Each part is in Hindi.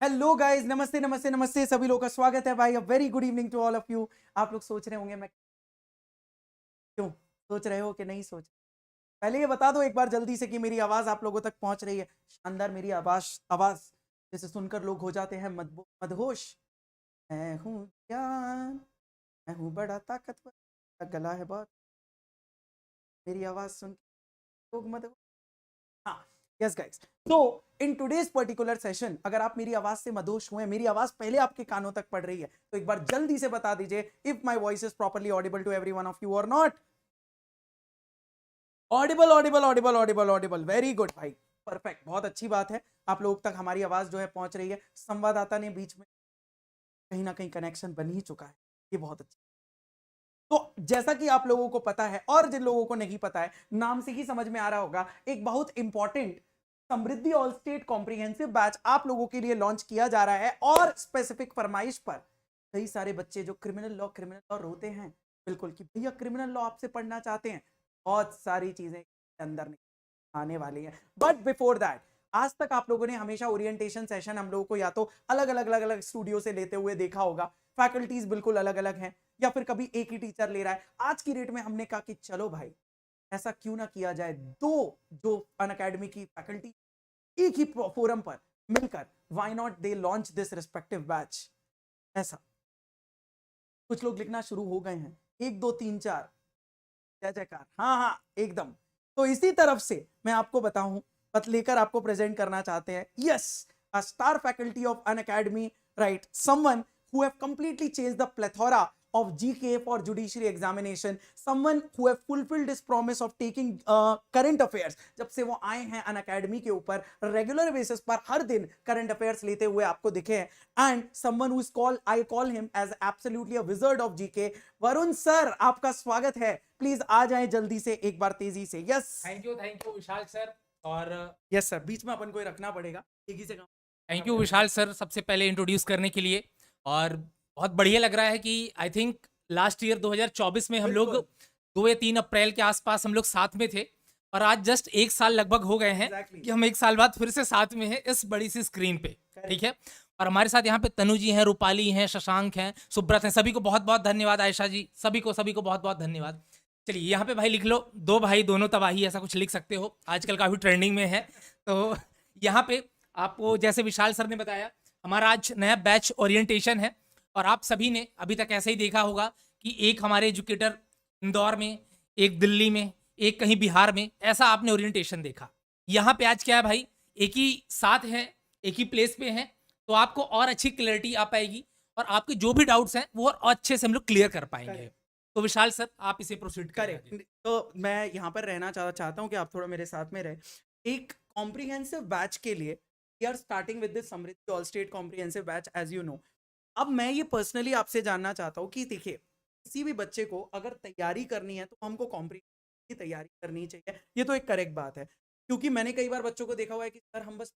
हेलो गाइस, नमस्ते नमस्ते नमस्ते, सभी लोगों का स्वागत है भाई। A very good evening to all of you. आप लोग सोच रहे होंगे मैं क्यों सोच रहे हो कि नहीं सोच। पहले ये बता दो एक बार जल्दी से कि मेरी आवाज आप लोगों तक पहुंच रही है। शानदार, मेरी आवाज आवाज जैसे सुनकर लोग हो जाते हैं मदहोश। मैं हूँ ज्ञान, मैं हूँ बड़ा ताकतवर, मेरा गला है बहुत, मेरी आवाज सुन के लोग मदहोश। हाँ, यस गाइस। तो इन टुडेज पर्टिकुलर सेशन अगर आप मेरी आवाज से मदहोश हुए, मेरी आवाज पहले आपके कानों तक पड़ रही है, तो एक बार जल्दी से बता दीजिए if my voice is properly audible to every one of you और not. Audible audible audible audible audible, very good भाई, परफेक्ट, बहुत अच्छी बात है। आप लोग तक हमारी आवाज जो है पहुंच रही है। संवाददाता ने बीच में कहीं ना कहीं कनेक्शन बन ही चुका है, ये बहुत अच्छा। तो जैसा कि आप लोगों को पता है और जिन लोगों को नहीं पता है, नाम से ही समझ में आ रहा होगा, एक बहुत इंपॉर्टेंट समृद्धि ऑल स्टेट कॉम्प्रिहेंसिव बैच आप लोगों के लिए लॉन्च किया जा रहा है। और स्पेसिफिक फरमाइश पर कई सारे बच्चे जो क्रिमिनल लॉ रोते हैं, बिल्कुल कि भैया क्रिमिनल लॉ आपसे पढ़ना चाहते हैं, बहुत सारी चीजें अंदर आने वाली है। बट बिफोर दैट, आज तक आप लोगों ने हमेशा ओरिएंटेशन सेशन हम लोगों को या तो अलग अलग अलग अलग स्टूडियो से लेते हुए देखा होगा, फैकल्टीज बिल्कुल अलग अलग हैं, या फिर कभी एक ही टीचर ले रहा है। आज की डेट में हमने कहा कि चलो भाई, ऐसा क्यों ना किया जाए, दो जो अन अकेडमी की फैकल्टी एक ही फोरम पर मिलकर, why not they launch this respective batch. ऐसा कुछ लोग लिखना शुरू हो गए हैं, 1 2 3 4, जय जयकार, हाँ हाँ एकदम। तो इसी तरफ से मैं आपको बताऊं, बत लेकर आपको प्रेजेंट करना चाहते हैं, yes, a star faculty of an academy, right, someone who have completely changed the plethora of GK for judiciary examination, someone who have fulfilled his promise of taking current affairs। जब से वो आए हैं अन अकेडमी के ऊपर, रेगुलर बेसिस पर हर दिन करंट अफेयर्स लेते हुए आपको दिखे हैं, and someone who is called, I call him as absolutely a wizard of GK. Varun sir, आपका स्वागत है, प्लीज आ जाएं जल्दी से एक बार तेजी से। Yes thank you Vishal sir. और यस सर, बीच में अपन को रखना पड़ेगा, एक ही से काम। थैंक यू विशाल सर सबसे पहले इंट्रोड्यूस करने के लिए। और बहुत बढ़िया लग रहा है कि आई थिंक लास्ट ईयर 2024 में हम लोग बिल्कुल 2 या 3 अप्रैल के आसपास हम लोग साथ में थे, और आज जस्ट 1 साल लगभग हो गए हैं एग्जैक्टली, कि हम 1 साल बाद फिर से साथ में हैं इस बड़ी सी स्क्रीन पे। ठीक है। और हमारे साथ यहाँ पे तनु जी हैं, रूपाली हैं, शशांक हैं, सुब्रत हैं, सभी को बहुत बहुत धन्यवाद, आयशा जी, सभी को बहुत बहुत धन्यवाद। चलिए यहाँ पे भाई लिख लो, दो भाई दोनों तबाही, ऐसा कुछ लिख सकते हो, आजकल काफी ट्रेंडिंग में है। तो यहाँ पे आपको जैसे विशाल सर ने बताया, हमारा आज नया बैच ओरिएंटेशन है। और आप सभी ने अभी तक ऐसे ही देखा होगा कि एक हमारे एजुकेटर इंदौर में, एक दिल्ली में, एक कहीं बिहार में, ऐसा आपने ओरिएंटेशन देखा। यहाँ पे आज क्या है भाई, एक ही साथ है, एक ही प्लेस पे है, तो आपको और अच्छी क्लैरिटी आ पाएगी, और आपके जो भी डाउट्स हैं वो और अच्छे से हम लोग क्लियर कर पाएंगे। तो विशाल सर आप इसे प्रोसीड करें। करेक्ट। तो मैं यहाँ पर रहना चाहता हूँ कि आप थोड़ा मेरे साथ में रहे। एक कॉम्प्रिहेंसिव बैच के लिए we are starting with this Samriddhi all state comprehensive batch, as you know. अब मैं ये पर्सनली आपसे जानना चाहता हूँ कि देखिए, किसी भी बच्चे को अगर तैयारी करनी है तो हमको कॉम्प्रिहेंसिव की तैयारी करनी चाहिए, ये तो एक करेक्ट बात है। क्योंकि मैंने कई बार बच्चों को देखा हुआ है कि सर हम बस,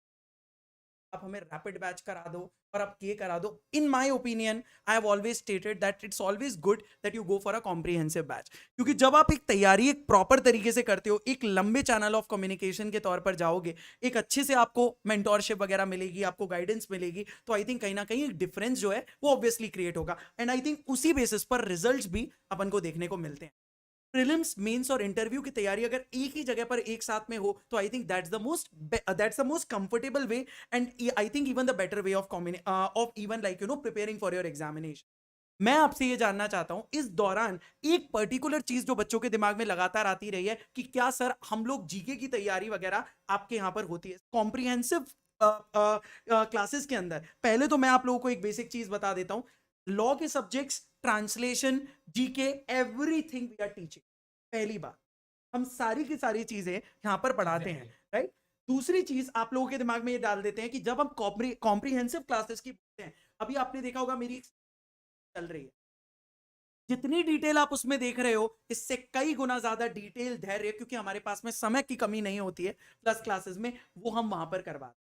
आप हमें रैपिड बैच करा दो और आप ये करा दो। In my opinion, I have always stated that it's always good that you go for a comprehensive batch. क्योंकि जब आप एक तैयारी एक प्रॉपर तरीके से करते हो, एक लंबे चैनल ऑफ कम्युनिकेशन के तौर पर जाओगे, एक अच्छे से आपको मेंटोरशिप वगैरह मिलेगी, आपको गाइडेंस मिलेगी, तो आई थिंक कहीं ना कहीं एक डिफरेंस जो है वो ऑब्वियसली क्रिएट होगा। एंड आई थिंक उसी बेसिस पर रिजल्ट्स भी अपन को देखने को मिलते हैं। प्रीलिम्स, मेंस और इंटरव्यू की तैयारी अगर एक ही जगह पर एक साथ में हो, तो I think that's the most comfortable way, and I think even the better way of even like you know preparing for your examination. मैं आपसे ये जानना चाहता हूं, इस दौरान एक पर्टिकुलर चीज जो बच्चों के दिमाग में लगातार आती रही है कि क्या सर हम लोग जीके की तैयारी वगैरह आपके यहां पर होती है कॉम्प्रिहेंसिव क्लासेस के अंदर। पहले तो मैं आप लोगों को एक बेसिक चीज बता देता हूं, लॉ के subjects, translation, GK, everything we are teaching. पहली बात, हम सारी की सारी चीजें यहां पर पढ़ाते हैं, राइट। दूसरी चीज आप लोगों के दिमाग में ये डाल देते हैं कि जब हम कॉम्प्रिहेंसिव क्लासेस की बोलते हैं, अभी आपने देखा होगा मेरी चल रही है, जितनी डिटेल आप उसमें देख रहे हो इससे कई गुना ज्यादा डिटेल धैर्य, क्योंकि हमारे पास में समय की कमी नहीं होती है प्लस क्लासेस में, वो हम वहां पर करवाते।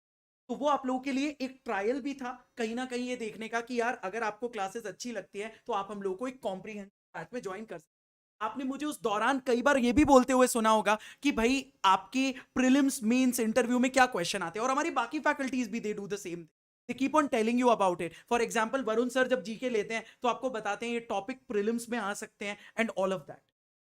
तो वो आप लोगों के लिए एक ट्रायल भी था, कहीं ना कहीं ये देखने का कि यार अगर आपको क्लासेस अच्छी लगती है तो आप हम लोगों को एक कॉम्प्रिहेंसिव बैच में ज्वाइन कर सकते हैं। आपने मुझे उस दौरान कई बार ये भी बोलते हुए सुना होगा कि भाई आपके प्रीलिम्स, मेंस, इंटरव्यू में क्या क्वेश्चन आते हैं, और हमारी बाकी फैकल्टीज भी they do the same. They keep on telling you about it. For example Varun sir जब जीके लेते हैं तो आपको बताते हैं ये टॉपिक प्रीलिम्स में आ सकते हैं and all of that,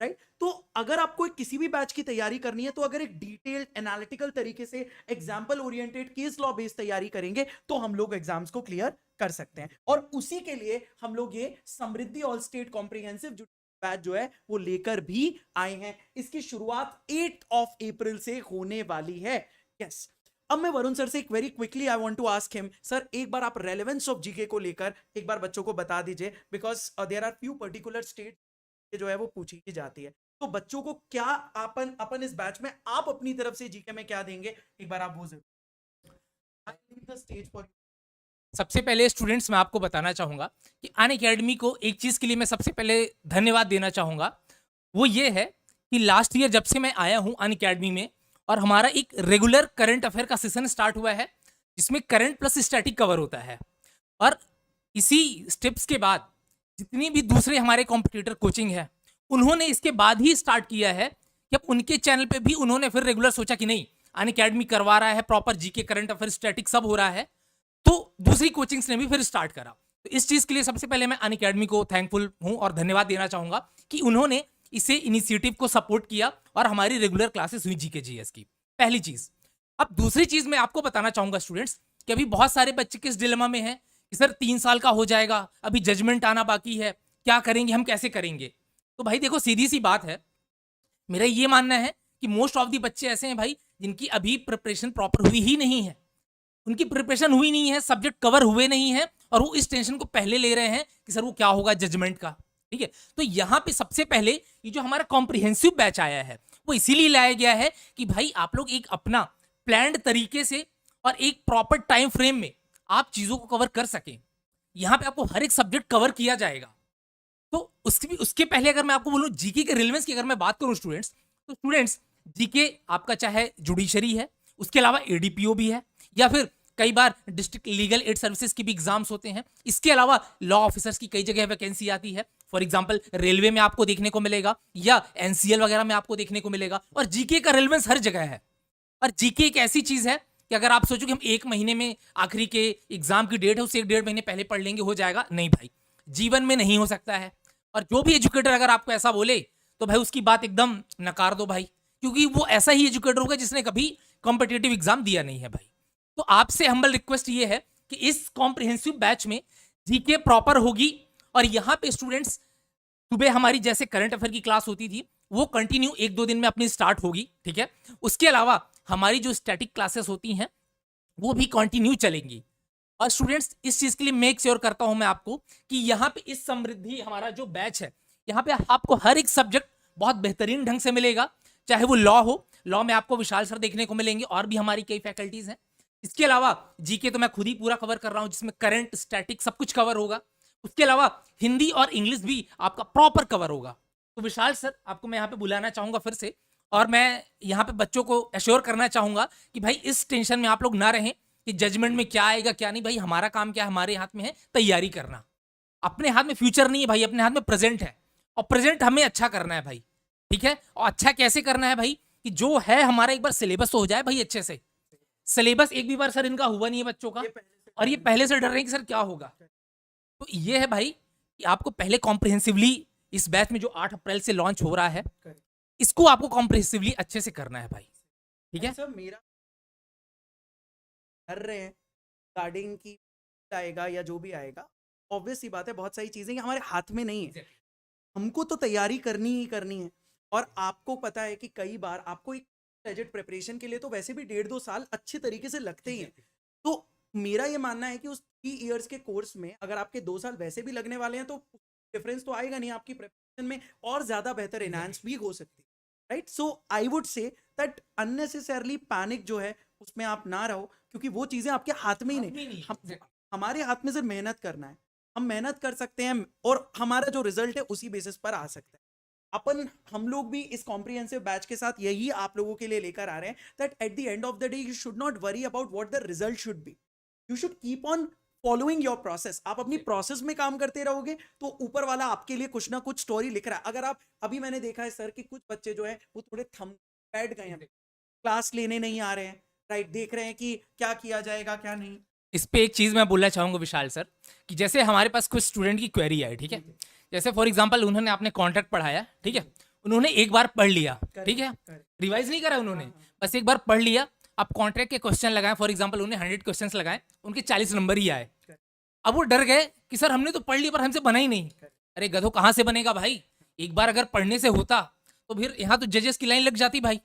right. तो अगर आपको किसी भी बैच की तैयारी करनी है तो अगर एक डिटेल्ड एनालिटिकल तरीके से example oriented case law based तैयारी करेंगे तो हम लोग एग्जाम्स को क्लियर कर सकते हैं. और उसी के लिए हम लोग ये समृद्धि ऑल स्टेट कॉम्प्रिहेंसिव बैच जो है वो लेकर भी आए हैं. इसकी शुरुआत 8 अप्रैल से होने वाली है. यस. अब मैं वरुण सर से एक very quickly I want to ask him, sir एक बार आप रेलेवेंस ऑफ जीके को लेकर एक बार बच्चों को बता दीजिए, because there are few particular state जो है वो पूछी की जाती है. तो बच्चों को क्या अपन अपन इस बैच में आप अपनी तरफ से जीके में क्या देंगे, एक बार आप वो जरूर. I leave the stage for. सबसे पहले स्टूडेंट्स मैं आपको बताना चाहूंगा कि अनअकैडमी को एक चीज के लिए मैं सबसे पहले धन्यवाद देना चाहूंगा. वो ये है कि लास्ट ईयर जब से मैं आया हूं अनअकैडमी में और हमारा एक रेगुलर करंट अफेयर का सेशन स्टार्ट हुआ है जिसमें करंट प्लस स्टैटिक कवर होता है. और इसी स्टेप्स के बाद जितनी भी दूसरे हमारे कॉम्पिटिटर कोचिंग है उन्होंने इसके बाद ही स्टार्ट किया है कि अब उनके चैनल पे भी उन्होंने फिर रेगुलर सोचा कि नहीं अनअकैडमी करवा रहा है, proper GK current affair static सब हो रहा है, तो दूसरी कोचिंग्स ने भी फिर स्टार्ट करा. तो इस चीज के लिए सबसे पहले मैं अनअकैडमी को थैंकफुल हूं और धन्यवाद देना चाहूंगा कि उन्होंने इसे इनिशिएटिव को सपोर्ट किया और हमारी रेगुलर क्लासेस हुई जीके जीएस की. पहली चीज. अब दूसरी चीज मैं आपको बताना चाहूंगा स्टूडेंट्स कि अभी बहुत सारे बच्चे किस डिलेमा में हैं कि सर 3 साल का हो जाएगा, अभी जजमेंट आना बाकी है, क्या करेंगे, हम कैसे करेंगे. तो भाई देखो सीधी सी बात है, मेरा ये मानना है कि मोस्ट ऑफ दी बच्चे ऐसे हैं भाई जिनकी अभी प्रिपरेशन प्रॉपर हुई ही नहीं है. उनकी प्रिपरेशन हुई नहीं है, सब्जेक्ट कवर हुए नहीं है और वो इस टेंशन को पहले ले रहे हैं कि सर वो क्या होगा जजमेंट का. ठीक है. तो यहां पे सबसे पहले ये जो हमारा कॉम्प्रिहेंसिव बैच आया है वो इसीलिए लाया गया है कि भाई आप लोग एक अपना प्लान्ड तरीके से और एक प्रॉपर टाइम फ्रेम में आप चीजों को कवर कर सकें. यहां पे आपको हर एक सब्जेक्ट कवर किया जाएगा. तो उसके पहले अगर मैं आपको बोलूं जीके के रिलेवेंस की अगर मैं बात करूं स्टूडेंट्स, तो स्टूडेंट्स जीके आपका चाहे जुडिशरी है, उसके अलावा एडीपीओ भी है, या फिर कई बार डिस्ट्रिक्ट लीगल एड सर्विसेज के भी एग्जाम्स होते हैं. इसके अलावा लॉ ऑफिसर्स की कई जगह वैकेंसी आती है. फॉर एग्जाम्पल रेलवे में आपको देखने को मिलेगा या एनसीएल वगैरह में आपको देखने को मिलेगा. और जीके का रिलेवेंस हर जगह है. और जीके एक ऐसी चीज है कि अगर आप सोचो कि हम 1 महीने में आखिरी के एग्जाम की डेट है उससे 1-1.5 महीने पहले पढ़ लेंगे हो जाएगा, नहीं भाई, जीवन में नहीं हो सकता है. और जो भी एजुकेटर अगर आपको ऐसा बोले तो भाई उसकी बात एकदम नकार दो भाई, क्योंकि वो ऐसा ही एजुकेटर होगा जिसने कभी कॉम्पिटिटिव एग्जाम दिया नहीं है भाई. तो आपसे हम्बल रिक्वेस्ट ये है कि इस कॉम्प्रिहेंसिव बैच में जीके प्रॉपर होगी और यहाँ पे स्टूडेंट्स सुबह हमारी जैसे करंट अफेयर की क्लास होती थी वो कंटिन्यू 1-2 दिन में अपनी स्टार्ट होगी. ठीक है. उसके अलावा हमारी जो स्टैटिक क्लासेस होती हैं वो भी कंटिन्यू चलेंगी. और स्टूडेंट्स इस चीज के लिए मेक श्योर करता हूं मैं आपको कि यहाँ पे इस समृद्धि हमारा जो बैच है यहाँ पे आपको हर एक सब्जेक्ट बहुत बेहतरीन ढंग से मिलेगा. चाहे वो लॉ हो, लॉ में आपको विशाल सर देखने को मिलेंगे और भी हमारी कई फैकल्टीज हैं. इसके अलावा जीके तो मैं खुद ही पूरा कवर कर रहा हूं जिसमें करंट स्टैटिक सब कुछ कवर होगा. उसके अलावा हिंदी और इंग्लिश भी आपका प्रॉपर कवर होगा. तो विशाल सर आपको मैं यहाँ पे बुलाना चाहूंगा फिर से, और मैं यहाँ पे बच्चों को एश्योर करना चाहूंगा कि भाई इस टेंशन में आप लोग ना रहें कि जजमेंट में क्या आएगा क्या नहीं. भाई हमारा काम क्या है, हमारे हाथ में है तैयारी करना. अपने हाथ में फ्यूचर नहीं है भाई, अपने हाथ में प्रेजेंट है और प्रेजेंट हमें अच्छा करना है भाई. ठीक है. और अच्छा कैसे करना है भाई कि जो है हमारा एक बार सिलेबस तो हो जाए भाई अच्छे से. सिलेबस एक भी बार सर इनका हुआ नहीं है बच्चों का और ये पहले से डर रहे हैं कि सर क्या होगा. तो ये है भाई कि आपको पहले कॉम्प्रिहेंसिवली इस बैच में जो 8 अप्रैल से लॉन्च हो रहा है इसको आपको कॉम्प्रिहेंसिवली अच्छे से करना है भाई. ठीक है. सर मेरा कर रहे हैं गार्डिंग की आएगा या जो भी आएगा, ऑब्वियस सी बात है बहुत सारी चीजें हमारे हाथ में नहीं है. हमको तो तैयारी करनी ही करनी है. और आपको पता है कि कई बार आपको एक बजट प्रिपरेशन के लिए तो वैसे भी 1.5-2 साल अच्छे तरीके से लगते ही हैं. तो मेरा ये मानना है कि उस 3 इयर्स के कोर्स में अगर आपके 2 साल वैसे भी लगने वाले हैं तो डिफरेंस तो आएगा नहीं, आपकी प्रिपरेशन में और ज्यादा बेहतर एनहांस भी हो सकती है. Right. So I would say that unnecessarily panic जो है उसमें आप ना रहो, क्योंकि वो चीजें आपके हाथ में ही नहीं. हमारे हाथ में सिर्फ मेहनत करना है. हम मेहनत कर सकते हैं और हमारा जो रिजल्ट है उसी बेसिस पर आ सकता है. हम लोग भी इस कॉम्प्रिहेंसिव बैच के साथ यही आप लोगों के लिए लेकर आ रहे हैं that at the end of the day you should not worry about what the result should be. You should keep on following your process. आप अपनी प्रोसेस में काम करते रहोगे तो ऊपर वाला आपके लिए कुछ ना कुछ स्टोरी लिख रहा है. अगर आप अभी मैंने देखा है सर कि कुछ बच्चे जो है वो थोड़े थम बैठ गए हैं, क्लास लेने नहीं आ रहे हैं. राइट. देख रहे हैं कि क्या किया जाएगा क्या नहीं. इस पे एक चीज मैं बोलना चाहूंगा विशाल सर, कि जैसे हमारे पास कुछ स्टूडेंट की क्वेरी आई, ठीक है, जैसे फॉर एग्जांपल उन्होंने आपने कॉन्ट्रैक्ट पढ़ाया, ठीक है, उन्होंने एक बार पढ़ लिया, ठीक है, रिवाइज नहीं करा उन्होंने, बस एक बार पढ़ लिया। अब कॉन्ट्रैक्ट के क्वेश्चन लगाए, फॉर एग्जांपल उन्हें 100 क्वेश्चन लगाए, उनके 40 नंबर ही आए। अब वो डर गए कि सर हमने तो पढ़ लिया पर हमसे बना ही नहीं। अरे गधो, कहाँ से बनेगा भाई? एक बार अगर पढ़ने से होता तो फिर यहाँ तो जजेस की लाइन लग जाती भाई।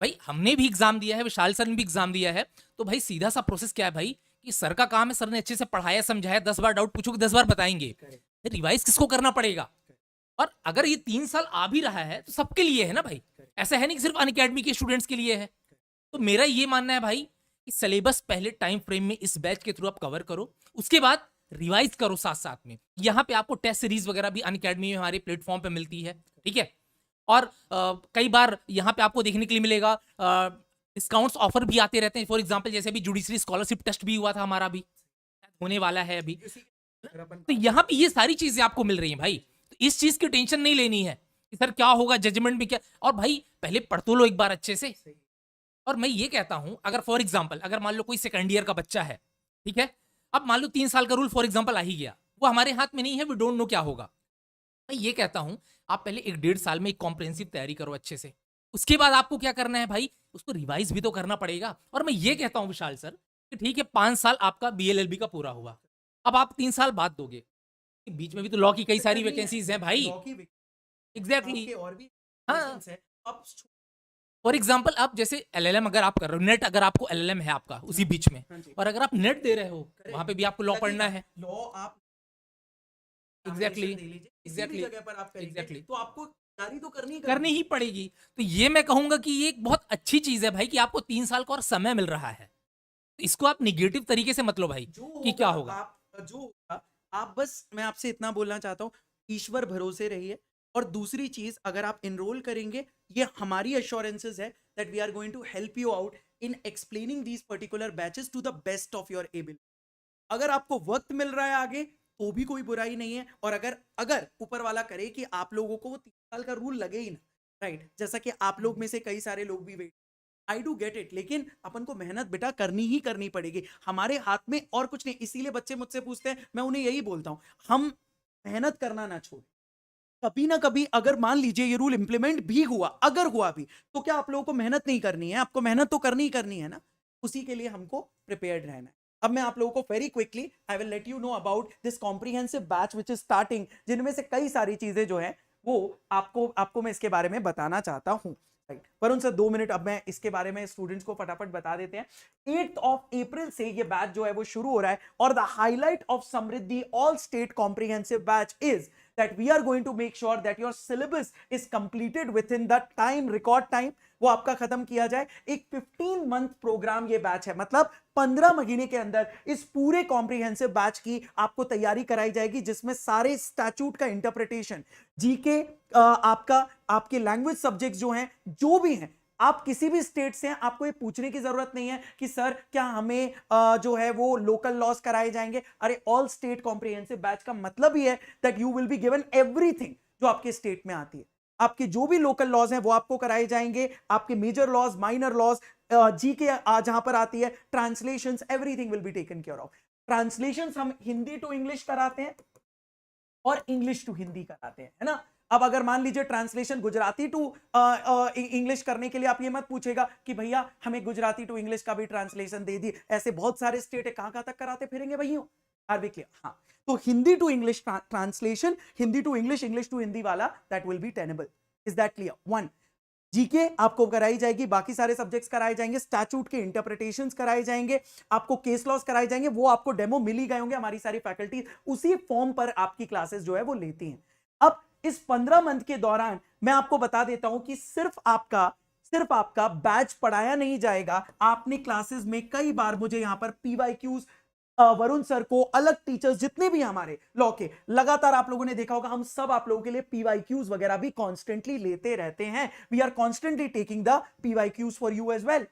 भाई हमने भी एग्जाम दिया है, विशाल सर ने भी एग्जाम दिया है, तो भाई सीधा सा प्रोसेस क्या है भाई, कि सर का काम है, सर ने अच्छे से पढ़ाया समझाया, 10 बार डाउट पूछोगे 10 बार बताएंगे, फिर रिवाइज किसको करना पड़ेगा? और अगर ये 3 साल आ भी रहा है तो सबके लिए है ना भाई, ऐसा है नहीं कि सिर्फ अनअकैडमी के स्टूडेंट्स के लिए है। तो मेरा ये मानना है भाई कि सिलेबस पहले टाइम फ्रेम में इस बैच के थ्रू आप कवर करो, उसके बाद रिवाइज करो साथ साथ में। यहाँ पे आपको टेस्ट सीरीज वगैरह भी अनअकैडमी में हमारे प्लेटफॉर्म पे मिलती है, ठीक है। और कई बार यहाँ पे आपको देखने के लिए मिलेगा डिस्काउंट्स ऑफर भी आते रहते हैं। फॉर एग्जांपल जैसे अभी जुडिशरी स्कॉलरशिप टेस्ट भी हुआ था हमारा, भी होने वाला है अभी, तो यहाँ पे ये सारी चीजें आपको मिल रही हैं भाई। तो इस चीज की टेंशन नहीं लेनी है कि सर क्या होगा जजमेंट में क्या, और भाई पहले पढ़ तो लो एक बार अच्छे से। और मैं ये कहता हूं, अगर फॉर एग्जांपल अगर मान लो कोई सेकंड ईयर का बच्चा है, ठीक है, अब मान लो 3 साल का रूल फॉर एग्जांपल आ ही गया, वो हमारे हाथ में नहीं है, वी डोंट नो क्या होगा। मैं ये कहता हूं आप पहले 1-1.5 साल में एक कॉम्प्रिहेंसिव तैयारी करो अच्छे से, उसके बाद आपको क्या करना है भाई, उसको रिवाइज भी तो करना पड़ेगा। और मैं ये कहता हूं विशाल सर कि ठीक है 5 साल आपका बीएलएलबी का पूरा हुआ, अब आप 3 साल बाद दोगे, बीच में भी तो लॉ की कई सारी वैकेंसीज हैं भाई। एग्जैक्टली, हाँ। फॉर एग्जाम्पल आप जैसे एलएलएम अगर आप कर रहे हो, नेट अगर आपको एलएलएम है आपका उसी बीच में, और अगर आप नेट दे रहे हो वहां पे भी आपको लॉ पढ़ना है। लॉ आप एग्जैक्टली, एग्जैक्टली जगह पर आप करेंगे तो आपको तैयारी तो करनी ही पड़ेगी। तो ये मैं कहूंगा कि ये एक बहुत अच्छी चीज है भाई कि आपको 3 साल का और समय मिल रहा है। तो इसको आप निगेटिव तरीके से मत लो भाई कि क्या होगा। आप जो होगा, आप बस मैं आपसे इतना बोलना चाहता हूँ, ईश्वर भरोसे रहिए। और दूसरी चीज, अगर आप इनरोल करेंगे, ये हमारी अश्योरेंसेस है that we are going to help you out in explaining these particular batches to the best of your ability. अगर आपको वक्त मिल रहा है आगे तो भी कोई बुराई नहीं है, और अगर अगर ऊपर वाला करे कि आप लोगों को वो 3 साल का रूल लगे ही ना, राइट, जैसा कि आप लोग में से कई सारे लोग भी wait, I do get it, लेकिन अपन को मेहनत बेटा करनी ही करनी पड़ेगी, हमारे हाथ में और कुछ नहीं। इसीलिए बच्चे मुझसे पूछते हैं, मैं उन्हें यही बोलता हूं, हम मेहनत करना ना छोड़। कभी ना कभी अगर मान लीजिए ये रूल इंप्लीमेंट भी हुआ, अगर हुआ भी, तो क्या आप लोगों को मेहनत नहीं करनी है? आपको मेहनत तो करनी ही करनी है ना। उसी के लिए हमको प्रिपेयर्ड रहना है। अब मैं आप लोगों को very quickly I will let you know about this comprehensive batch which is starting, जिनमें से कई सारी चीजें जो है वो आपको मैं इसके बारे में बताना चाहता हूं। वरुण सर 2 मिनट, अब मैं इसके बारे में स्टूडेंट्स को फटाफट बता देते हैं। 8 अप्रैल से ये बैच जो है वो शुरू हो रहा है, और the highlight of Samriddhi all state comprehensive batch is that we are going to make sure that your syllabus is completed within the time, record time, वो आपका खत्म किया जाए। एक 15 मंथ प्रोग्राम ये बैच है, मतलब 15 महीने के अंदर इस पूरे कॉम्प्रिहेंसिव बैच की आपको तैयारी कराई जाएगी, जिसमें सारे स्टैट्यूट का इंटरप्रिटेशन, जीके, आपके लैंग्वेज सब्जेक्ट्स जो हैं, जो भी हैं, आप किसी भी स्टेट से हैं, आपको ये पूछने की जरूरत नहीं है कि सर क्या हमें जो है वो लोकल लॉस कराए जाएंगे। अरे ऑल स्टेट कॉम्प्रिहेंसिव बैच का मतलब ही है that you will be given everything जो आपके स्टेट में आती है। आपके जो भी लोकल लॉज हैं वो आपको कराए जाएंगे, आपके major laws, minor laws, GK जहां पर आती है, translations, everything will be taken care of. Translations हम हिंदी टू इंग्लिश कराते हैं और इंग्लिश टू हिंदी कराते हैं, है ना। अब अगर मान लीजिए ट्रांसलेशन गुजराती टू इंग्लिश करने के लिए आप ये मत पूछेगा कि भैया हमें गुजराती टू इंग्लिश का भी ट्रांसलेशन दे दी। ऐसे बहुत सारे स्टेट है, कहां तक कराते फिरेंगे भैया? Are we clear? हाँ, तो Hindi to English translation, Hindi to English, English to Hindi वाला, that will be tenable. Is that clear? 1 GK आपको कराई जाएगी, बाकी सारे सब्जेक्ट्स कराए जाएंगे, स्टैट्यूट के इंटरप्रिटेशंस कराए जाएंगे, आपको केस लॉस कराए जाएंगे, वो आपको डेमो मिल ही गए होंगे, हमारी सारी फैकल्टी उसी फॉर्म पर आपकी क्लासेस जो है वो लेती हैं। अब इस 15 मंथ के दौरान मैं आपको बता देता हूं कि सिर्फ आपका बैच पढ़ाया नहीं जाएगा, आपने क्लासेस में कई बार मुझे यहां पर पीवाईक्यूज, वरुण सर को, अलग टीचर्स जितने भी हमारे लॉ के, लगातार आप लोगों ने देखा होगा, हम सब आप लोगों के लिए पीवाईक्यूज वगैरह भी कॉन्स्टेंटली लेते रहते हैं। We are constantly taking the PYQs for you as well.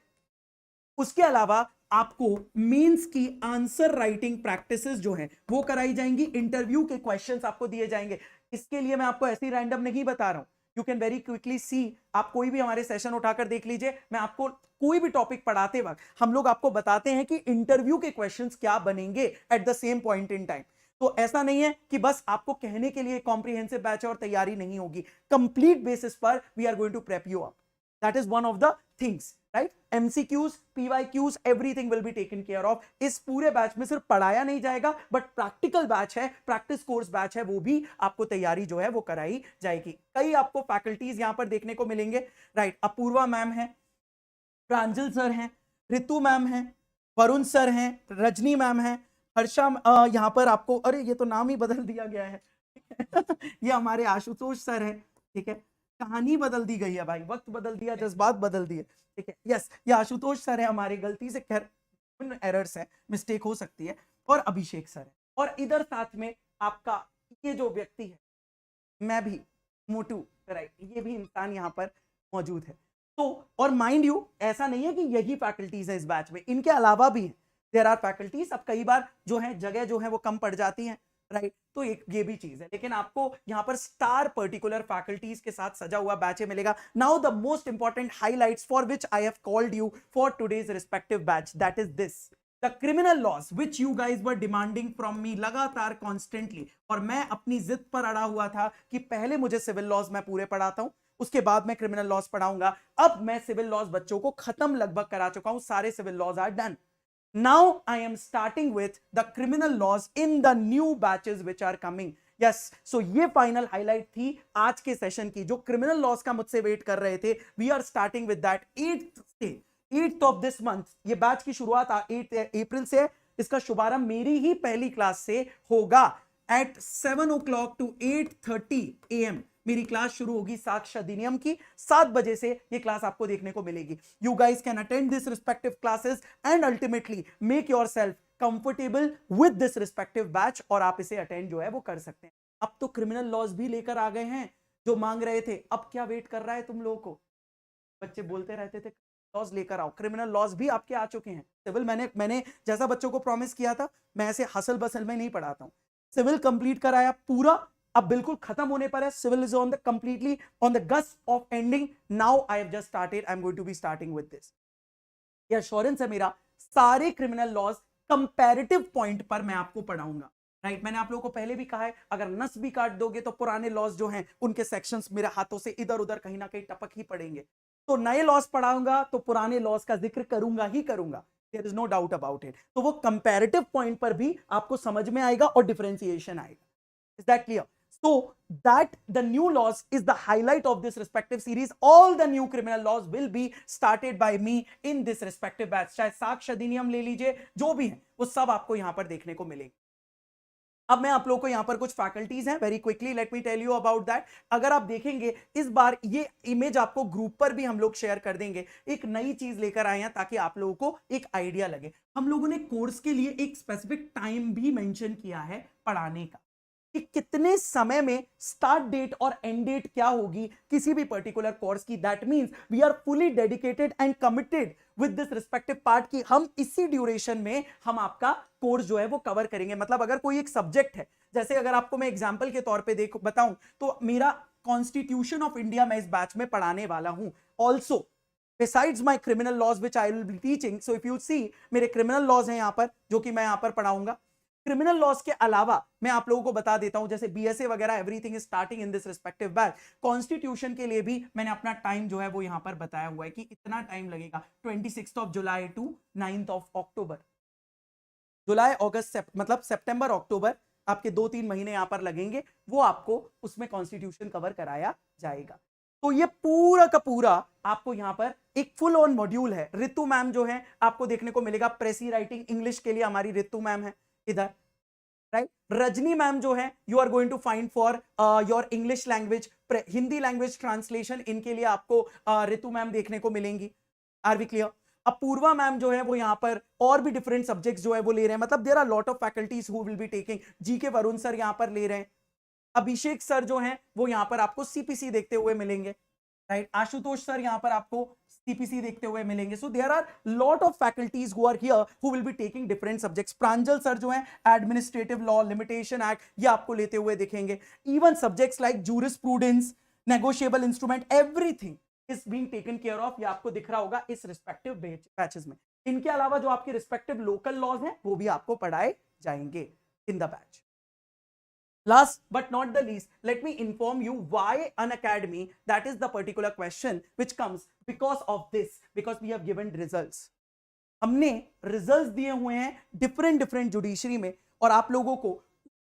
उसके अलावा आपको मेंस की आंसर राइटिंग प्रैक्टिसेस जो हैं वो कराई जाएंगी, इंटरव्यू के क्वेश्चंस आपको दिए जाएंगे। इसके लिए मैं आपको ऐसी रैंडम नहीं बता रहा हूं, you can very quickly see, आप कोई भी हमारे सेशन उठाकर देख लीजिए, मैं आपको कोई भी टॉपिक पढ़ाते वक्त हम लोग आपको बताते हैं कि इंटरव्यू के क्वेश्चंस क्या बनेंगे at the same point in time. तो ऐसा नहीं है कि बस आपको कहने के लिए कॉम्प्रिहेंसिव बैच और तैयारी नहीं होगी, कंप्लीट बेसिस पर we are going to prep you up. That is one of the things, right? MCQs, PYQs, everything will be taken care of. इस पूरे बैच में सिर्फ पढ़ाया नहीं जाएगा, बट प्रैक्टिकल बैच है, प्रैक्टिस कोर्स बैच है, वो भी आपको तैयारी जो है वो कराई जाएगी। कई आपको फैकल्टीज यहां पर देखने को मिलेंगे, राइट? अपूर्वा मैम है, प्रांजल सर हैं, रितु मैम हैं, वरुण सर हैं, रजनी मैम हैं, हर्षा यहाँ पर आपको, अरे ये तो नाम ही बदल दिया गया है ये हमारे आशुतोष सर हैं, ठीक है? कहानी बदल दी गई है भाई, वक्त बदल दिया, जज्बात बदल दिए, ठीक है? यस, ये आशुतोष सर है हमारे, गलती से खैर एरर्स है, मिस्टेक हो सकती है, और अभिषेक सर है। और इधर साथ में आपका ये जो व्यक्ति है, मैं भी, मोटू, राइट, ये भी इंसान यहाँ पर मौजूद है। तो और माइंड यू, ऐसा नहीं है कि यही फैकल्टीज है इस बैच में, इनके अलावा भी हैं, देयर आर फैकल्टीज। अब कई बार जो है जगह जो है वो कम पड़ जाती हैं, राइट? तो एक ये भी चीज है, लेकिन आपको यहाँ पर स्टार पर्टिकुलर फैकल्टीज के साथ सजा हुआ बैच मिलेगा। Now the most important highlights for which I have called you for today's respective batch, that is this, the criminal laws which you guys were demanding from me लगातार कॉन्स्टेंटली। और मैं अपनी जिद पर अड़ा हुआ था कि पहले मुझे सिविल लॉज मैं पूरे पढ़ाता हूं, उसके बाद मैं क्रिमिनल लॉज पढ़ाऊंगा। अब मैं सिविल लॉज बच्चों को खत्म लगभग करा चुका हूं, सारे civil laws are done. Now I am starting with the criminal laws in the new batches which are coming. Yes, so ये फाइनल हाईलाइट थी आज के सेशन की, जो क्रिमिनल लॉज का मुझसे वेट कर रहे थे। We are starting with that 8th of this month। ये बैच की शुरुआत 8 अप्रैल से है, इसका शुभारंभ मेरी ही पहली क्लास से होगा। एट 7 o'clock to 8:30 AM मेरी क्लास शुरू होगी साक्ष्य अधिनियम की। 7 बजे से ये क्लास आपको देखने को मिलेगी। You guys can attend this respective classes and ultimately make yourself comfortable with this respective batch, और आप इसे अटेंड जो है वो कर सकते हैं। अब तो क्रिमिनल लॉज भी लेकर आ गए हैं जो मांग रहे थे, अब क्या वेट कर रहा है तुम लोगों को? बच्चे बोलते रहते थे लॉज लेकर आओ, क्रिमिनल लॉज भी आपके आ चुके हैं। सिविल मैंने जैसा बच्चों को प्रॉमिस किया था, मैं ऐसे हसल बसल में नहीं पढ़ाता हूं। सिविल कंप्लीट कराया पूरा, अब बिल्कुल खत्म होने पर है। Civil is on the completely on the gust of ending. Now I have just started, I am going to be starting with this. ये एश्योरेंस है मेरा, सारे क्रिमिनल लॉज कंपैरेटिव पॉइंट पर मैं आपको पढ़ाऊंगा, राइट? मैंने आप लोगों को पहले भी कहा है, अगर नस भी काट दोगे तो पुराने लॉज जो हैं उनके सेक्शंस मेरे हाथों से इधर उधर कहीं ना कहीं टपक ही पड़ेंगे। तो नए लॉज पढ़ाऊंगा तो पुराने लॉज का जिक्र करूंगा ही करूंगा, there is no doubt about it. तो वो कंपैरेटिव पॉइंट पर भी आपको समझ में आएगा और डिफरेंशिएशन आएगा। Is that clear? So that the new laws is the highlight of this respective series. All the new criminal laws will be started by me in this respective batch. चाहे साक्ष्य अधिनियम ले लीजिए, जो भी है वो सब आपको यहां पर देखने को मिलेंगे। अब मैं आप लोगों को यहां पर कुछ फैकल्टीज हैं, very quickly let me tell you about that. अगर आप देखेंगे इस बार ये इमेज आपको ग्रुप पर भी हम लोग शेयर कर देंगे। एक नई चीज लेकर आए हैं ताकि आप लोगों को एक आइडिया लगे। हम लोगों ने कोर्स के लिए एक स्पेसिफिक टाइम भी मेंशन किया है पढ़ाने का, कि कितने समय में स्टार्ट डेट और एंड डेट क्या होगी किसी भी पर्टिकुलर कोर्स की। That means we are fully dedicated and committed with this respective part की हम इसी ड्यूरेशन में हम आपका कोर्स जो है वो कवर करेंगे। मतलब अगर कोई एक सब्जेक्ट है, जैसे अगर आपको मैं एग्जांपल के तौर पे बताऊं तो मेरा कॉन्स्टिट्यूशन ऑफ इंडिया मैं इस बैच में पढ़ाने वाला हूं। Also besides my criminal laws which I will be teaching, so if you see मेरे क्रिमिनल लॉज हैं यहाँ पर जो कि मैं यहाँ पर पढ़ाऊंगा। क्रिमिनल लॉज के अलावा मैं आप लोगों को बता देता हूं, जैसे बीएसए वगैरह everything is starting in this respective batch. Constitution के लिए भी मैंने अपना टाइम जो है वो यहां पर बताया हुआ है कि इतना टाइम लगेगा, 26 जुलाई टू 9 अक्टूबर। जुलाई अगस्त मतलब सितंबर अक्टूबर आपके 2-3 महीने यहां पर लगेंगे, वो आपको उसमें कॉन्स्टिट्यूशन कवर कराया जाएगा। तो ये पूरा का पूरा आपको यहां पर एक फुल ऑन मॉड्यूल है। रितु मैम जो है आपको देखने को मिलेगा, प्रेसी राइटिंग इंग्लिश के लिए हमारी रितु मैम है इधर, राइट? रजनी मैम जो है you are going to find for your English language, Hindi language translation, इनके लिए आपको रितु मैम देखने को मिलेंगी। Are we clear? Apoorva ma'am जो है वो यहाँ पर और भी डिफरेंट सब्जेक्ट्स जो है वो ले रहे हैं। मतलब there are lot of faculties who will be taking. GK Varun sir यहाँ पर ले रहे हैं। अभिषेक सर जो हैं वो यहाँ पर आपको सीपीसी देखते हुए मिलेंगे, राइट? आशुतोष सर यहाँ पर आपको सीपीसी देखते हुए मिलेंगे। So there are lot of faculties who are here who will be taking different subjects. Pranjal sir जो हैं एडमिनिस्ट्रेटिव लॉ, लिमिटेशन एक्ट, ये आपको लेते हुए दिखेंगे। Even subjects like jurisprudence, negotiable instrument, everything is being taken care of. ये आपको दिख रहा होगा इस रिस्पेक्टिव बैचेस में। इनके अलावा जो आपके रिस्पेक्टिव लोकल लॉज हैं वो भी आपको पढ़ाए जाएंगे in the batch. Last but not the least, let me inform you why Unacademy, that is the particular question which comes because of this, because we have given results. हमने रिजल्ट्स दिए हुए हैं डिफरेंट जुडिशरी में, और आप लोगों को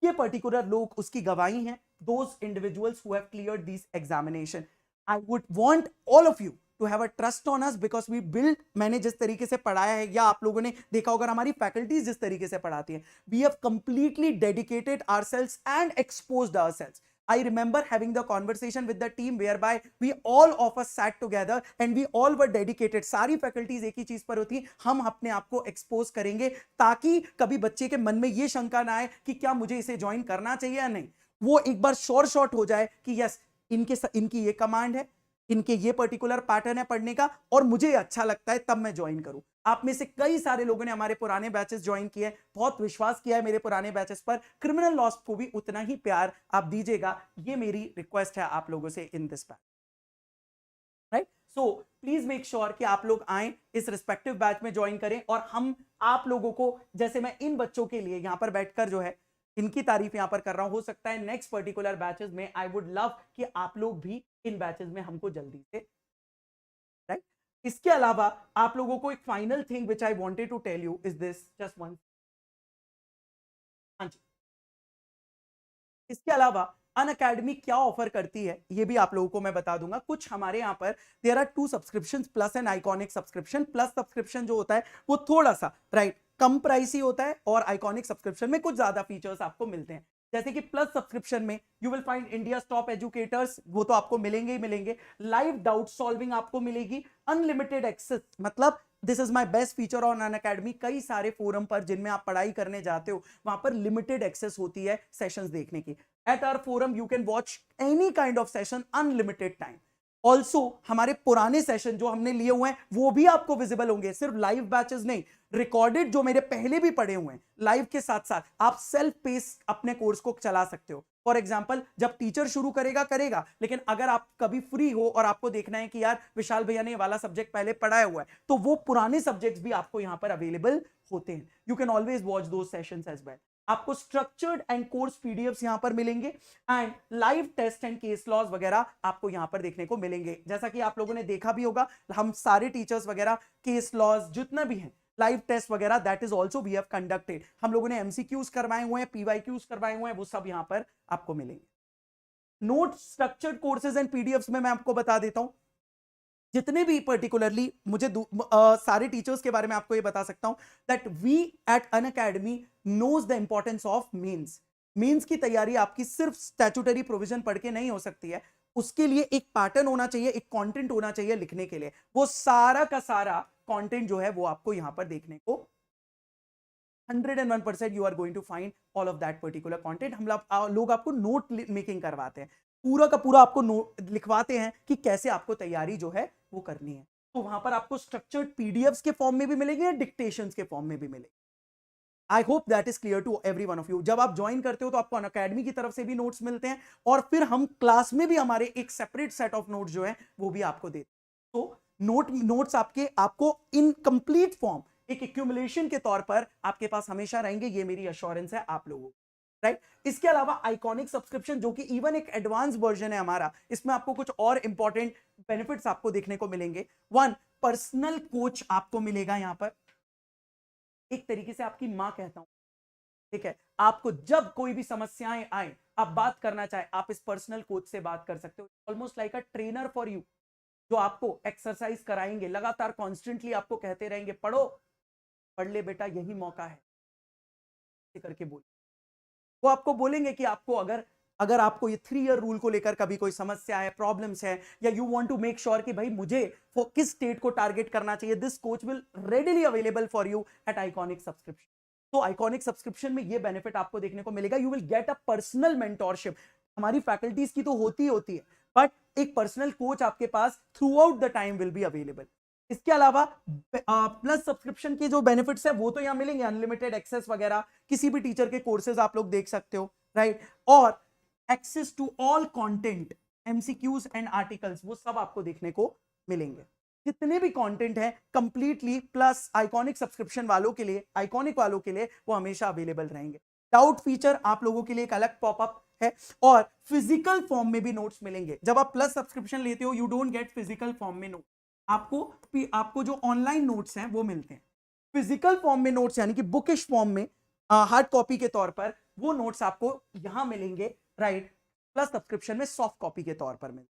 ये पर्टिकुलर लोग उसकी गवाही हैं, those individuals who have cleared this examination. I would want all of you to have a trust on us, because we build, मैंने जिस तरीके से पढ़ाया है या आप लोगों ने देखा होगा हमारी फैकल्टीज जिस तरीके से पढ़ाती हैं, we have completely dedicated ourselves and exposed ourselves. I remember having the conversation with the team whereby we all of us sat together and we all were dedicated. सारी फैकल्टीज एक ही चीज पर होती, हम अपने आप को एक्सपोज करेंगे ताकि कभी बच्चे के मन में ये शंका ना आए कि क्या मुझे इसे ज्वाइन करना चाहिए या नहीं. वो एक बार शॉर्ट हो जाए कि यस इनकी ये कमांड है, इनके ये पर्टिकुलर पैटर्न है पढ़ने का और मुझे अच्छा लगता है तब मैं ज्वाइन करूं. आप में से कई सारे लोगों ने हमारे पुराने बैचेस ज्वाइन किए, बहुत विश्वास किया है मेरे पुराने बैचेस पर. क्रिमिनल लॉस को भी उतना ही प्यार आप दीजिएगा, ये मेरी रिक्वेस्ट है आप लोगों से in this batch. Right, so please make sure कि आप लोग आए, इस रिस्पेक्टिव बैच में ज्वाइन करें. और हम आप लोगों को, जैसे मैं इन बच्चों के लिए यहां पर बैठकर जो है इनकी तारीफ यहां पर कर रहा हूं, हो सकता है नेक्स्ट पर्टिकुलर बैचेस में आई वुड लव कि आप लोग भी इन बैचेस में हमको जल्दी से. राइट, इसके अलावा आप लोगों को एक final thing which I wanted to tell you is this, just one. हाँ जी, इसके अलावा अनअकैडमी क्या ऑफर करती है ये भी आप लोगों को मैं बता दूंगा. कुछ हमारे यहाँ पर there are 2 subscriptions plus an iconic subscription. Plus subscription जो होता है वो थोड़ा सा राइट कम प्राइस ही होता है, और आइकॉनिक सब्सक्रिप्शन में कुछ ज्यादा फीचर्स आपको मिलते हैं. जैसे कि प्लस सब्सक्रिप्शन में you will find India top educators, वो तो आपको मिलेंगे ही मिलेंगे. लाइव डाउट सॉल्विंग आपको मिलेगी, अनलिमिटेड एक्सेस, मतलब this is my best feature on Unacademy. कई सारे फोरम पर जिनमें आप पढ़ाई करने जाते हो वहां पर लिमिटेड एक्सेस होती है सेशंस देखने की. At our forum you can watch any kind of session unlimited time. Also हमारे पुराने सेशन जो हमने लिए हुए हैं वो भी आपको विजिबल होंगे, सिर्फ लाइव बैचेस नहीं, रिकॉर्डेड जो मेरे पहले भी पढ़े हुए हैं लाइव के साथ साथ आप सेल्फ पेस अपने कोर्स को चला सकते हो. फॉर एग्जाम्पल जब टीचर शुरू करेगा, लेकिन अगर आप कभी फ्री हो और आपको देखना है कि यार विशाल भैया ने ये वाला सब्जेक्ट पहले पढ़ाया हुआ है, तो वो पुराने सब्जेक्ट्स भी आपको यहां पर अवेलेबल होते हैं. You can always watch those sessions as well. आपको स्ट्रक्चर्ड एंड कोर्स पीडीएफ्स यहां पर मिलेंगे and live test and case laws वगैरह आपको यहां पर देखने को मिलेंगे. जैसा कि आप लोगों ने देखा भी होगा, हम सारे टीचर्स वगैरह केस लॉज जितना भी हैं, लाइव टेस्ट वगैरह, that is also we have conducted. हम लोगों ने एमसीक्यूज करवाए हुए हैं, पीवाईक्यूज करवाए हुए हैं, वो सब यहां पर आपको मिलेंगे. Note structured courses and PDFs में मैं आपको बता देता हूं, जितने भी पर्टिकुलरली मुझे सारे टीचर्स के बारे में आपको ये बता सकता हूं that we at Unacademy knows the importance of mains. Mains की तैयारी आपकी सिर्फ स्टैट्यूटरी प्रोविजन पढ़ के नहीं हो सकती है, उसके लिए एक पैटर्न होना चाहिए, एक कंटेंट होना चाहिए लिखने के लिए. वो सारा का सारा कंटेंट जो है वो आपको यहां पर देखने को 101% you are going to find all of that particular content. हम लोग आपको नोट मेकिंग करवाते हैं, पूरा का पूरा आपको लिखवाते हैं कि कैसे आपको तैयारी जो है वो करनी है. तो वहां पर आपको स्ट्रक्चर्ड पीडीएफ्स के फॉर्म में भी मिलेंगे, डिक्टेशंस के फॉर्म में भी मिलेंगे. I hope that is clear to every one of you. जब आप ज्वाइन करते हो तो आपको अनअकैडमी की तरफ से भी नोट्स मिलते हैं, और फिर हम क्लास में भी हमारे एक सेपरेट सेट ऑफ नोट्स जो है वो भी आपको देते हैं. तो नोट्स आपको इन कंप्लीट फॉर्म एक एक्यूमुलेशन के तौर पर आपके पास हमेशा रहेंगे, ये मेरी अश्योरेंस है आप लोगों को. राइट, इसके अलावा आइकॉनिक सब्सक्रिप्शन जो कि इवन एक एडवांस वर्जन है हमारा, इसमें आपको कुछ और इंपॉर्टेंट बेनिफिट्स आपको देखने को मिलेंगे. 1, पर्सनल कोच आपको मिलेगा यहां पर, एक तरीके से आपकी मां कहता हूं. ठीक है, आपको जब कोई भी समस्याएं आए, आप बात करना चाहे, आप इस पर्सनल कोच से बात कर सकते हो. Almost like a trainer for you, जो आपको एक्सरसाइज कराएंगे, लगातार कॉन्स्टेंटली आपको कहते रहेंगे पढ़ो, पढ़ ले बेटा यही मौका है करके बोल. वो आपको बोलेंगे कि आपको अगर आपको ये 3 ईयर रूल को लेकर कभी कोई समस्या है, प्रॉब्लम्स है, या you want to make sure कि भाई मुझे किस स्टेट को टारगेट करना चाहिए, this coach will readily available for you at iconic subscription. तो आइकॉनिक सब्सक्रिप्शन में ये बेनिफिट आपको देखने को मिलेगा. You will get a personal mentorship. हमारी फैकल्टीज की तो होती है, बट एक पर्सनल कोच आपके पास throughout the time will be available. इसके अलावा प्लस सब्सक्रिप्शन के जो बेनिफिट्स है वो तो यहां मिलेंगे, अनलिमिटेड एक्सेस वगैरह, किसी भी टीचर के कोर्सेज आप लोग देख सकते हो. राइट, और access to all content MCQs and articles, वो सब आपको देखने को मिलेंगे। जितने भी कंटेंट है कंप्लीटली प्लस आइकॉनिक सब्सक्रिप्शन वालों के लिए, आइकॉनिक वालों के लिए वो हमेशा अवेलेबल रहेंगे। डाउट फीचर आप लोगों के लिए एक अलग पॉपअप है, और फिजिकल फॉर्म में भी नोट्स मिलेंगे। जब आप प्लस सब्सक्रिप्शन लेते हो you don't get physical form में नोट, आपको जो ऑनलाइन नोट्स हैं वो मिलते हैं। फिजिकल फॉर्म में नोट्स यानी कि बुकिश फॉर्म में हार्ड कॉपी के तौर पर वो नोट्स आपको यहां मिलेंगे, राइट, प्लस सब्सक्रिप्शन में सॉफ्ट कॉपी के तौर पर मिलेंगे,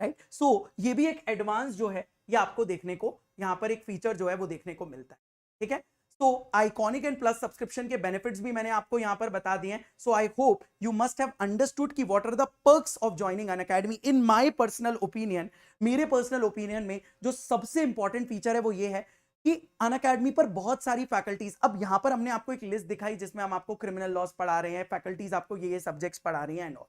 राइट। सो ये भी एक एडवांस जो है ये आपको देखने को यहां पर एक फीचर जो है वो देखने को मिलता है, ठीक है। So iconic and plus subscription के बेनिफिट्स भी मैंने आपको यहां पर बता दिए हैं। So I hope you must have understood कि what are the perks of joining Unacademy. In my personal opinion, मेरे पर्सनल ओपिनियन में जो सबसे इंपॉर्टेंट फीचर है वो ये है कि अनअकैडमी पर बहुत सारी फैकल्टीज, अब यहां पर हमने आपको एक लिस्ट दिखाई जिसमें हम आपको क्रिमिनल लॉज पढ़ा रहे हैं, फैकल्टीज आपको ये सब्जेक्ट्स पढ़ा रही हैं एंड ऑल,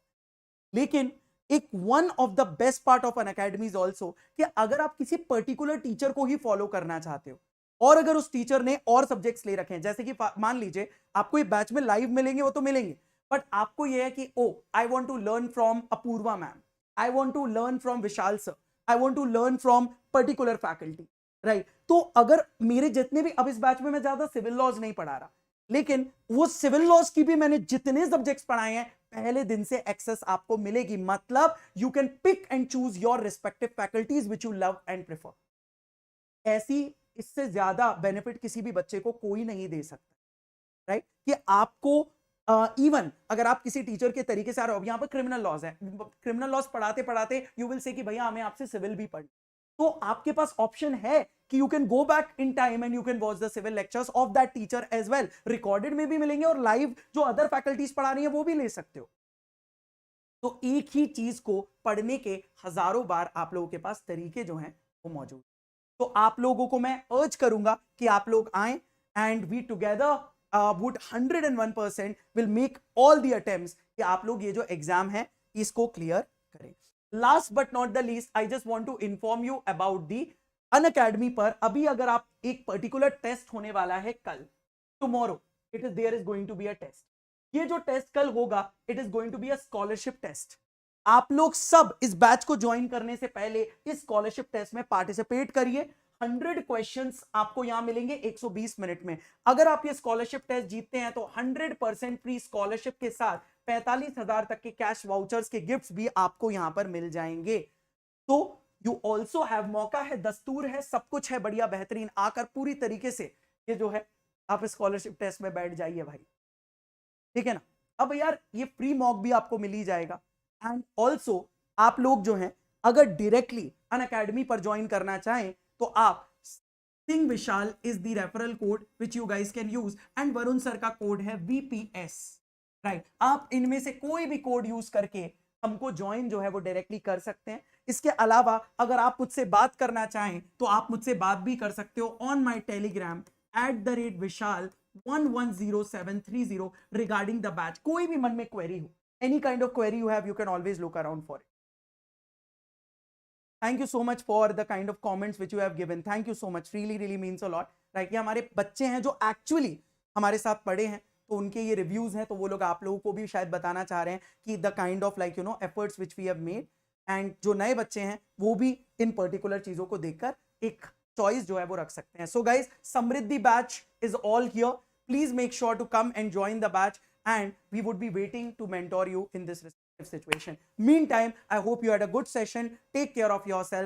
लेकिन एक one of the best part of Unacademy is also कि अगर आप किसी पर्टिकुलर टीचर को ही फॉलो करना चाहते हो और अगर उस टीचर ने और सब्जेक्ट्स ले रखे हैं, जैसे कि मान लीजिए आपको ये बैच में लाइव मिलेंगे, वो तो मिलेंगे, बट आपको ये है कि oh I want to learn from Apoorva ma'am, I want to learn from Vishal sir, I want to learn from particular faculty, right. तो अगर मेरे जितने भी, अब इस बैच में मैं ज्यादा सिविल लॉज नहीं पढ़ा रहा, लेकिन वो सिविल लॉज की भी मैंने जितने सब्जेक्ट्स पढ़ाए हैं पहले दिन से एक्सेस आपको मिलेगी। मतलब you can pick and choose your respective faculties which you love and prefer. ऐसी इससे ज्यादा बेनिफिट किसी भी बच्चे को कोई नहीं दे सकता, राइट, कि आपको इवन अगर आप किसी टीचर के तरीके से आ रहे हो, यहां पर क्रिमिनल लॉज है, क्रिमिनल लॉज पढ़ाते पढ़ाते यू विल से कि भैया हमें आपसे सिविल भी पढ़, तो आपके पास ऑप्शन है कि you can go back in time and you can watch the civil lectures of that teacher as well. Recorded में भी मिलेंगे और लाइव जो अदर फैकल्टीज पढ़ा रही है वो भी ले सकते हो। तो एक ही चीज को पढ़ने के हजारों बार आप लोगों के पास तरीके जो हैं वो मौजूद। तो आप लोगों को मैं अर्ज करूंगा कि आप लोग आए and we together would 101% will make all the attempts कि आप लोग ये जो एग्जाम है इसको क्लियर करें। Last but not the least, I just want to inform you about the Unacademy पर अभी अगर आप एक पर्टिकुलर टेस्ट होने वाला है कल, tomorrow it is there is going to be a test. ये जो टेस्ट कल होगा it is going to be a scholarship test. आप लोग सब इस बैच को ज्वाइन करने से पहले इस स्कॉलरशिप टेस्ट में पार्टिसिपेट करिए। 100 क्वेश्चंस आपको यहां मिलेंगे 120 मिनट में। अगर आप ये स्कॉलरशिप टेस्ट जीतते हैं तो 100% फ्री स्कॉलरशिप के साथ 45,000 तक के कैश वाउचर्स के गिफ्ट्स भी आपको यहां पर मिल जाएंगे। तो यू ऑल्सो हैव, मौका है, दस्तूर है, सब कुछ है बढ़िया बेहतरीन, आकर पूरी तरीके से ये जो है आप स्कॉलरशिप टेस्ट में बैठ जाइए भाई, ठीक है ना। अब यार ये फ्री मॉक भी आपको मिल ही जाएगा एंड ऑल्सो आप लोग जो हैं अगर डायरेक्टली अनअकैडमी पर ज्वाइन करना चाहें तो आप Singh Vishal is the referral code which you guys can use and Varun sir का कोड है VPS, राइट। आप इनमें से कोई भी कोड यूज करके हमको ज्वाइन जो है वो डायरेक्टली कर सकते हैं। इसके अलावा अगर आप मुझसे बात करना चाहें तो आप मुझसे बात भी कर सकते हो on my Telegram @vishal110730 regarding the batch. कोई भी मन में क्वेरी हो, any kind of query you have, you can always look around for it. Thank you so much for the kind of comments which you have given. Thank you so much. Really means a lot. Right? ये हमारे बच्चे हैं जो एक्चुअली हमारे साथ पढ़े हैं, तो उनके ये रिव्यूज हैं, तो वो लोग आप लोगों को भी शायद बताना चाह रहे हैं कि the kind of like efforts which we have made, and जो नए बच्चे हैं वो भी इन पर्टिकुलर चीजों को देखकर एक चॉइस जो है वो रख सकते हैं। So guys, Samriddhi batch is all here. Please make sure to come and join the batch and we would be waiting to mentor you in this situation. Meantime, I hope you had a good session. Take care of yourself.